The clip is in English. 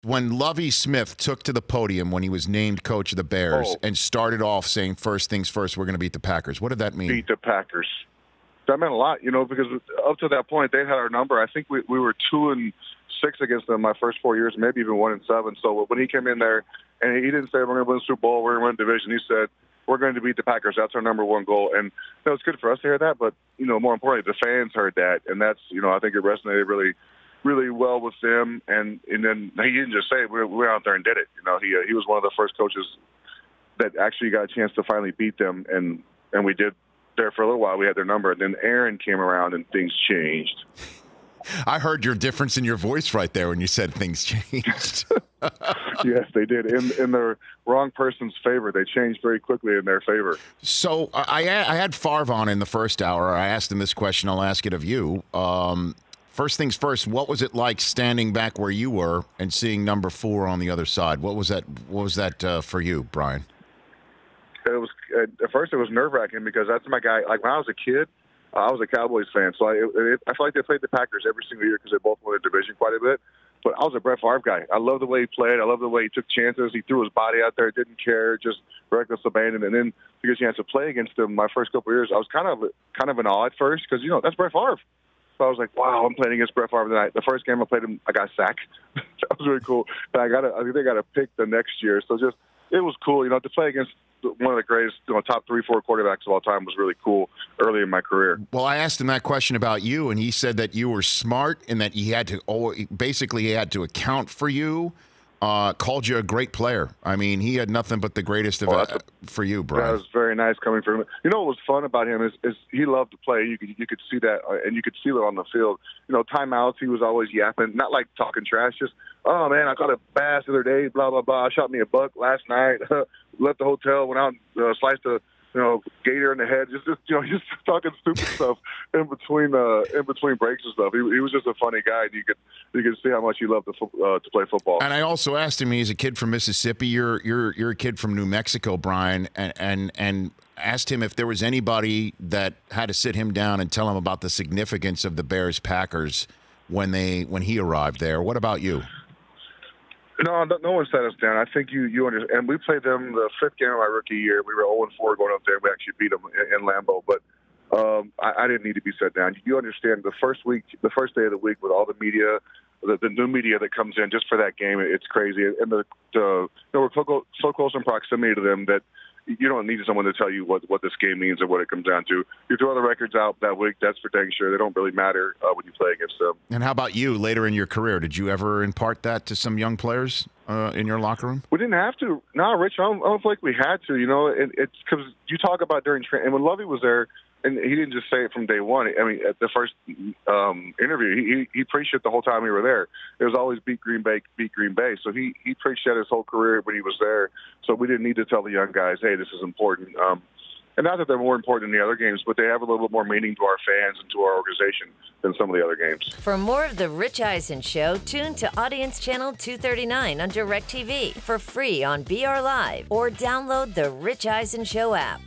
When Lovie Smith took to the podium when he was named coach of the Bears and started off saying, first things first, we're going to beat the Packers, what did that mean? Beat the Packers. That meant a lot, because up to that point, they had our number. I think we were 2-6 against them my first 4 years, maybe even 1-7. So when he came in there, and he didn't say, we're going to win the Super Bowl, we're going to win division. He said, we're going to beat the Packers. That's our number one goal. And it's good for us to hear that, but, more importantly, the fans heard that. And that's, I think it resonated really, really well with them. And then he didn't just say it. We went out there and did it. He was one of the first coaches that actually got a chance to finally beat them. And we did there for a little while. We had their number. And then Aaron came around and things changed. I heard your difference in your voice right there when you said things changed. Yes, they did. In the wrong person's favor. They changed very quickly in their favor. So I had Favre on in the first hour. I asked him this question. I'll ask it of you. First things first, what was it like standing back where you were and seeing number 4 on the other side? What was that for you, Brian? It was at first it was nerve-wracking because that's my guy. Like when I was a kid, I was a Cowboys fan, so I feel like they played the Packers every single year because they both won the division quite a bit. But I was a Brett Favre guy. I love the way he played. I love the way he took chances. He threw his body out there, didn't care, just reckless abandon. And then to get a chance to play against him my first couple of years, I was kind of in awe at first because that's Brett Favre. So I was like, wow, I'm playing against Brett Favre tonight. The first game I played him, I got sacked. That was really cool. But I think they got a pick the next year. So it was cool, to play against one of the greatest, top 3-4 quarterbacks of all time was really cool early in my career. Well, I asked him that question about you, and he said that you were smart and that he had to account for you. Called you a great player. I mean, he had nothing but the greatest for you, Brian. That was very nice coming from him. What was fun about him is he loved to play. You could see that, and you could feel it on the field. Timeouts, he was always yapping, not like talking trash, just, oh, man, I caught a bass the other day, blah, blah, blah. Shot me a buck last night, left the hotel, went out and sliced a gator in the head, just talking stupid stuff in between breaks and stuff. He was just a funny guy. And you could see how much he loved to play football. And I also asked him. He's a kid from Mississippi. You're a kid from New Mexico, Brian, and asked him if there was anybody that had to sit him down and tell him about the significance of the Bears-Packers when he arrived there. What about you? No one sat us down. I think you understand. And we played them the 5th game of my rookie year. We were 0-4 going up there. We actually beat them in Lambeau. But I didn't need to be sat down. You understand the first day of the week with all the media, the new media that comes in just for that game, it's crazy. And we're so close in proximity to them that you don't need someone to tell you what this game means or what it comes down to. You throw the records out that week, that's for dang sure. They don't really matter when you play against them. And how about you later in your career? Did you ever impart that to some young players in your locker room? We didn't have to. No, Rich, I don't feel like we had to. It's because you talk about during training. And when Lovie was there, and he didn't just say it from day one. I mean, at the first interview, he preached it the whole time we were there. It was always beat Green Bay, beat Green Bay. So he preached that his whole career when he was there. So we didn't need to tell the young guys, hey, this is important. And not that they're more important than the other games, but they have a little bit more meaning to our fans and to our organization than some of the other games. For more of The Rich Eisen Show, tune to Audience Channel 239 on DirecTV for free on BR Live or download the Rich Eisen Show app.